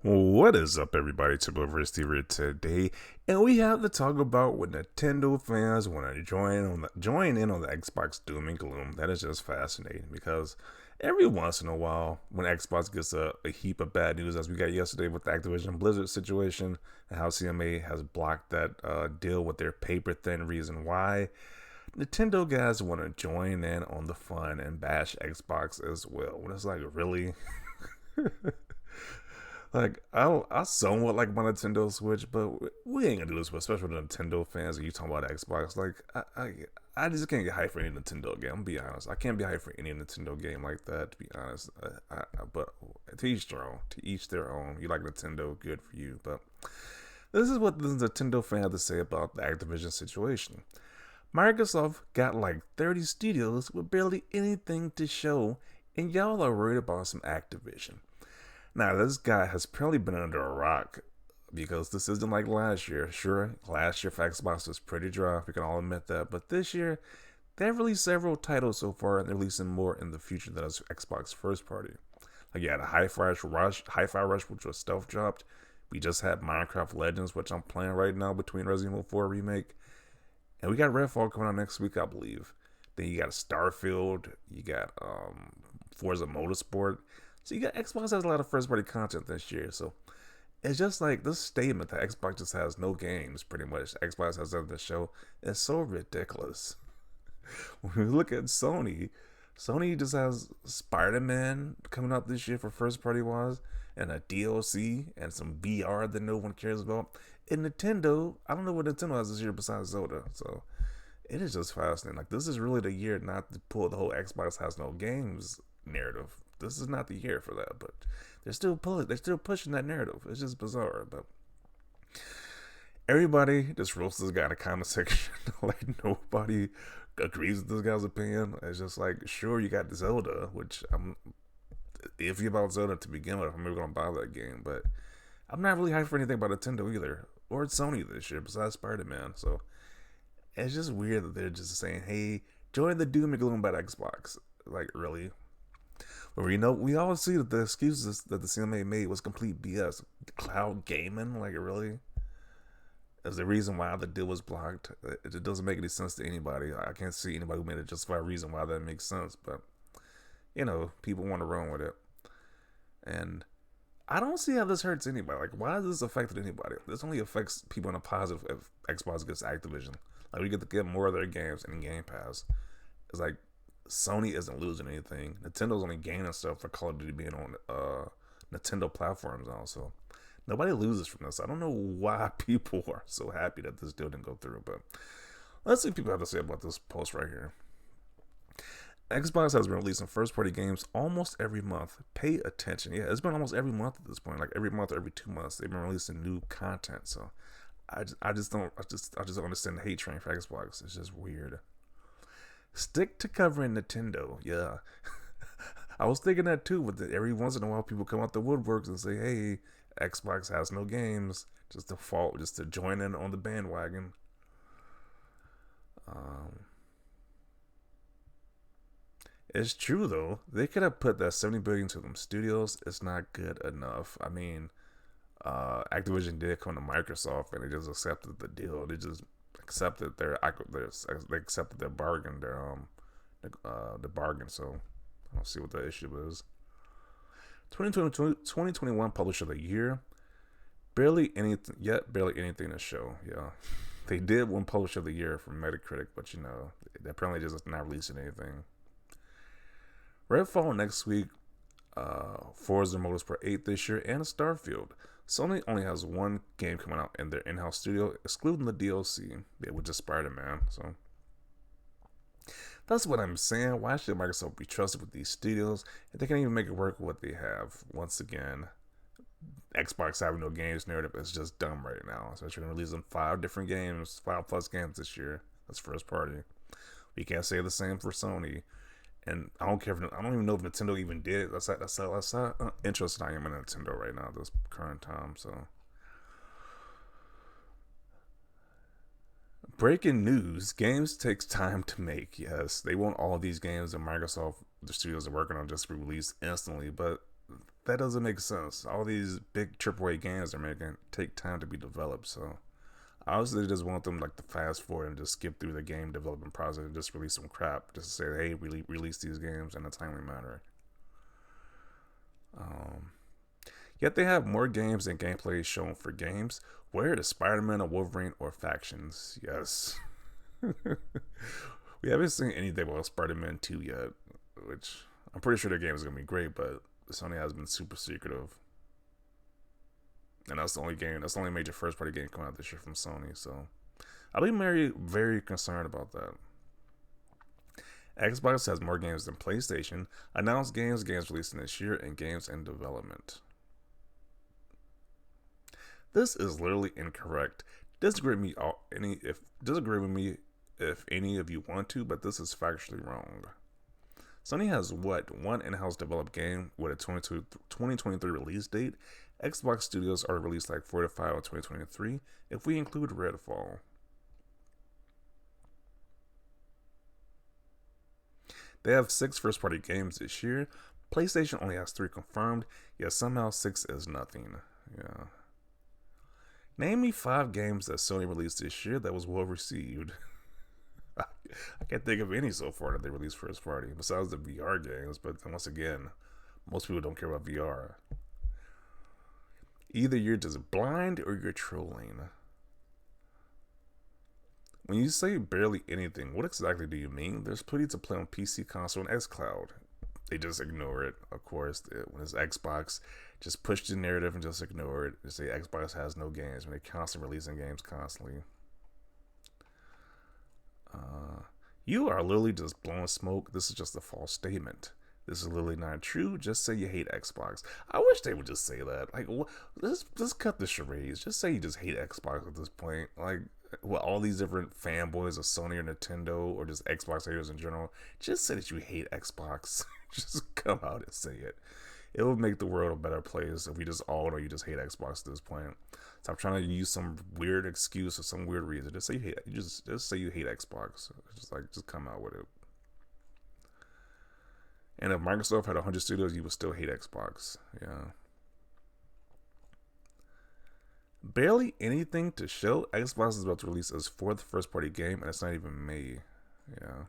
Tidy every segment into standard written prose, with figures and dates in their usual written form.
What is up, everybody? Steve here today, and we have to talk about what Nintendo fans want to join in on the Xbox doom and gloom. That is just fascinating because every once in a while, when Xbox gets a heap of bad news, as we got yesterday with the Activision Blizzard situation, and how CMA has blocked that deal with their paper thin reason why, Nintendo guys want to join in on the fun and bash Xbox as well. When it's like, really? Like I somewhat like my Nintendo Switch, but we ain't gonna do this, especially with Nintendo fans. And you talking about Xbox? Like I just can't get hyped for any Nintendo game. I'm gonna be honest. I can't be hyped for any Nintendo game like that. To be honest, but to each their own. To each their own. You like Nintendo, good for you. But this is what the Nintendo fan had to say about the Activision situation. Microsoft got like 30 studios with barely anything to show, and y'all are worried about some Activision. Now, this guy has probably been under a rock because this isn't like last year. Sure, last year for Xbox was pretty dry. We can all admit that. But this year, they've released several titles so far, and they're releasing more in the future that is Xbox first party. Like, you had a Hi-Fi Rush, which was stealth dropped. We just had Minecraft Legends, which I'm playing right now between Resident Evil 4 Remake. And we got Redfall coming out next week, I believe. Then you got Starfield. You got Forza Motorsport. So you got Xbox has a lot of first party content this year. So it's just like this statement that Xbox just has no games, pretty much. Xbox has nothing to show. It's so ridiculous. When we look at Sony, Sony just has Spider-Man coming out this year for first party wise, and a DLC and some VR that no one cares about. And Nintendo, I don't know what Nintendo has this year besides Zelda. So it is just fascinating. Like, this is really the year not to pull the whole Xbox has no games narrative. This is not the year for that, but they're still pushing that narrative. It's just bizarre. But everybody just roasts this guy in the comment section. Like, nobody agrees with this guy's opinion. It's just like, sure, you got Zelda, which I'm iffy about Zelda to begin with. I'm never gonna buy that game, but I'm not really hyped for anything about Nintendo either, or Sony this year besides Spider-Man. So it's just weird that they're just saying, "Hey, join the doom and gloom about Xbox." Like, really? But we all see that the excuses that the CMA made was complete BS. Cloud gaming, like, really, is the reason why the deal was blocked. It doesn't make any sense to anybody. I can't see anybody who made a justified reason why that makes sense. But people want to run with it, and I don't see how this hurts anybody. Like, why does this affect anybody? This only affects people in a positive if Xbox gets Activision. Like, we get to get more of their games in Game Pass. It's like Sony isn't losing anything. Nintendo's only gaining stuff for Call of Duty being on Nintendo platforms also. Nobody loses from this. I don't know why people are so happy that this deal didn't go through, but let's see what people have to say about this post right here. Xbox has been releasing first party games almost every month. Pay attention. Yeah, it's been almost every month at this point. Like, every month or every 2 months, they've been releasing new content. So I just don't understand the hate train for Xbox. It's just weird. Stick to covering Nintendo. Yeah. I was thinking that too, but every once in a while people come out the woodworks and say, hey, Xbox has no games. Just to join in on the bandwagon. Um, it's true though. They could have put that 70 billion to them studios. It's not good enough. I mean, Activision did come to Microsoft and they just accepted the deal. They just accepted they accepted their bargain, the bargain. So I don't see what the issue is. 2021 Publisher of the Year. Barely anything to show. Yeah, they did win Publisher of the Year from Metacritic, but they apparently just not releasing anything. Redfall next week. Forza Motorsport 8 this year, and Starfield. Sony only has one game coming out in their in-house studio, excluding the DLC, which is Spider-Man. So that's what I'm saying. Why should Microsoft be trusted with these studios if they can't even make it work with what they have? Once again, Xbox having no games narrative is just dumb right now. So they're releasing 5+ games this year. That's first party. We can't say the same for Sony. And I don't care if I don't even know if Nintendo even did it. That's how interested I am in Nintendo right now at this current time. So, breaking news: games takes time to make. Yes, they want all of these games that Microsoft the studios are working on just to be released instantly. But that doesn't make sense. All these big AAA games they're making take time to be developed, so obviously they just want them like to fast forward and just skip through the game development process and just release some crap, just to say, hey, really release these games in a timely manner. Um, Yet they have more games than gameplay shown for games. Where is Spider-Man or Wolverine or factions? Yes. We haven't seen anything about Spider-Man 2 yet, which I'm pretty sure their game is going to be great, but Sony has been super secretive. And that's the only game, that's the only major first party game coming out this year from Sony, so I'll be very, very concerned about that. Xbox has more games than PlayStation, announced games releasing this year, and games in development. This is literally incorrect. Disagree with me disagree with me if any of you want to, but this is factually wrong. Sony has one in-house developed game with a 2023 release date. Xbox Studios are released like 4 to 5 in 2023 if we include Redfall. They have 6 first-party games this year. PlayStation only has 3 confirmed, yet somehow 6 is nothing. Yeah. Name me 5 games that Sony released this year that was well received. I can't think of any so far that they released first party, besides the VR games, but once again, most people don't care about VR. Either you're just blind or you're trolling. When you say barely anything, what exactly do you mean? There's plenty to play on PC, console, and xCloud. They just ignore it, of course. When it's Xbox, just push the narrative and just ignore it. They say Xbox has no games when they're constantly releasing games constantly. You are literally just blowing smoke. This is just a false statement. This is literally not true. Just say you hate Xbox. I wish they would just say that. Like, let's cut the charades. Just say you just hate Xbox at this point. Like, well, all these different fanboys of Sony or Nintendo or just Xbox haters in general, just say that you hate Xbox. Just come out and say it. It would make the world a better place if we just all know you just hate Xbox at this point. Stop trying to use some weird excuse or some weird reason. Just say you hate. Just say you hate Xbox. Just come out with it. And if Microsoft had 100 studios, you would still hate Xbox. Yeah. Barely anything to show. Xbox is about to release its 4th first-party game, and it's not even May. Yeah.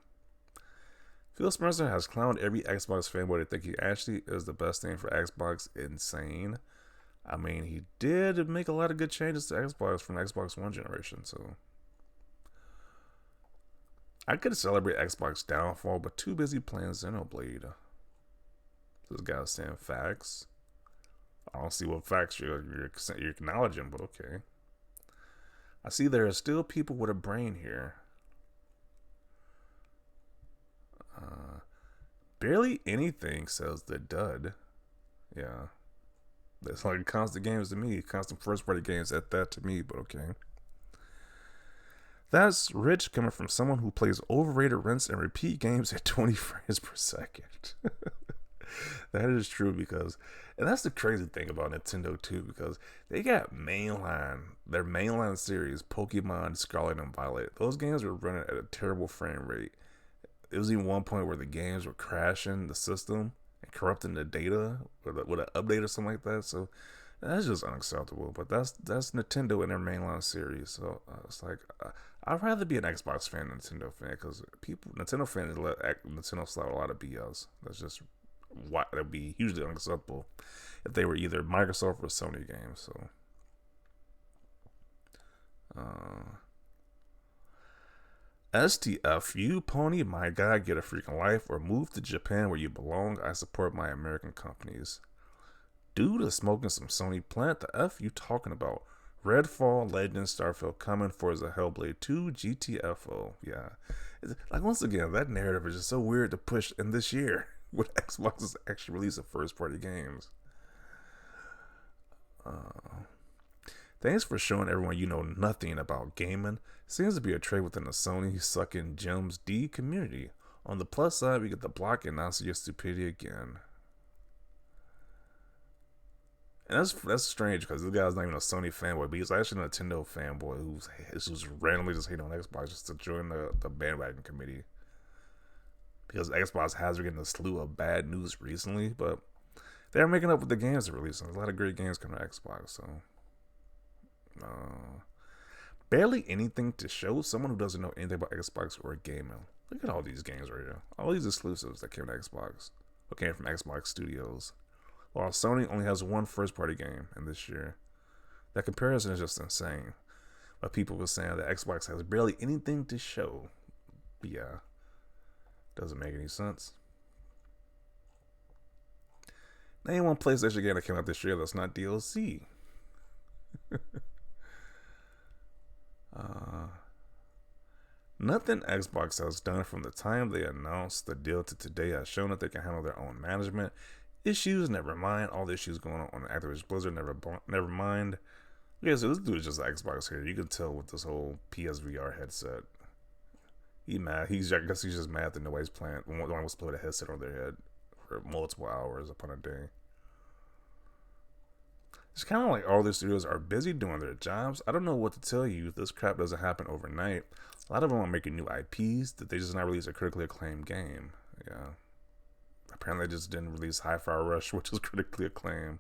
Phil Spencer has clowned every Xbox fanboy to think he actually is the best thing for Xbox. Insane. I mean, he did make a lot of good changes to Xbox from Xbox One generation, so I could celebrate Xbox downfall, but too busy playing Xenoblade. This guy's saying facts. I don't see what facts you're acknowledging, but okay. I see there are still people with a brain here. Barely anything, says the dud. Yeah. That's like constant games to me. Constant first party games at that to me, but okay. That's rich coming from someone who plays overrated rinse and repeat games at 20 frames per second. That is true because, and that's the crazy thing about Nintendo too, because they got their mainline series, Pokemon Scarlet and Violet. Those games were running at a terrible frame rate. There was even one point where the games were crashing the system and corrupting the data with an update or something like that. So that's just unacceptable. But that's Nintendo in their mainline series. So it's like I'd rather be an Xbox fan than Nintendo fan because Nintendo fans let Nintendo slap a lot of BS. That's just why that'd be hugely unacceptable if they were either Microsoft or Sony games. So. STF, you pony, my guy, get a freaking life or move to Japan where you belong. I support my American companies. Dude is smoking some Sony plant. The F you talking about? Redfall, Legends, Starfield coming, Forza Hellblade 2, GTFO. Yeah. Like, once again, that narrative is just so weird to push in this year when Xbox is actually releasing first party games. Thanks for showing everyone you know nothing about gaming. Seems to be a trend within the Sony sucking gems D community. On the plus side, we get the block and now see your stupidity again. And that's strange because this guy's not even a Sony fanboy, but he's actually a Nintendo fanboy who's randomly just hating on Xbox just to join the bandwagon committee. Because Xbox has been getting a slew of bad news recently, but they're making up with the games they're releasing. There's a lot of great games coming to Xbox, so barely anything to show someone who doesn't know anything about Xbox or gaming. Look at all these games right here. All these exclusives that came to Xbox, or came from Xbox Studios. While Sony only has one first-party game in this year. That comparison is just insane. But people were saying that Xbox has barely anything to show. Yeah, doesn't make any sense. Name one PlayStation game that came out this year that's not DLC. Nothing Xbox has done from the time they announced the deal to today has shown that they can handle their own management issues. Never mind all the issues going on Activision Blizzard. Never mind. Yeah, so this dude is just Xbox here. You can tell with this whole PSVR headset. He mad. I guess he's just mad that nobody's playing. No one wants to put a headset on their head for multiple hours upon a day. It's kind of like all the studios are busy doing their jobs. I don't know what to tell you. This crap doesn't happen overnight. A lot of them are making new IPs that they just not release a critically acclaimed game. Yeah. Apparently, they just didn't release Hi-Fi Rush, which is critically acclaimed.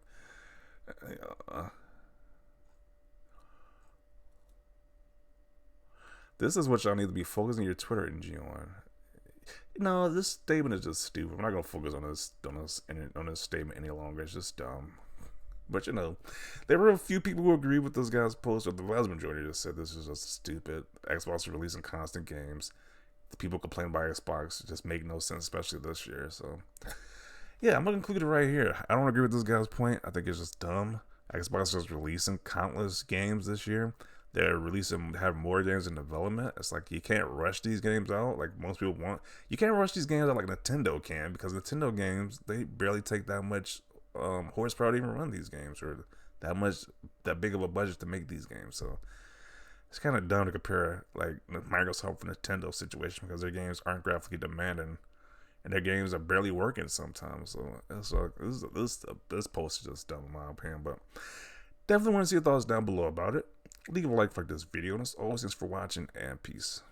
This is what y'all need to be focusing your Twitter energy on. No, this statement is just stupid. I'm not gonna focus on this statement any longer. It's just dumb. But there were a few people who agreed with this guy's post, but the vast majority just said this is just stupid. Xbox is releasing constant games. The people complain about Xbox just make no sense, especially this year. So, yeah, I'm gonna conclude it right here. I don't agree with this guy's point. I think it's just dumb. Xbox is releasing countless games this year. They're have more games in development. It's like you can't rush these games out like most people want. You can't rush these games out like Nintendo can, because Nintendo games, they barely take that much horsepower to even run these games, or that big of a budget to make these games. So it's kind of dumb to compare like Microsoft and Nintendo situation, because their games aren't graphically demanding and their games are barely working sometimes. So it's like this post is just dumb in my opinion. But definitely want to see your thoughts down below about it. Leave a like for this video, and as always, thanks for watching, and peace.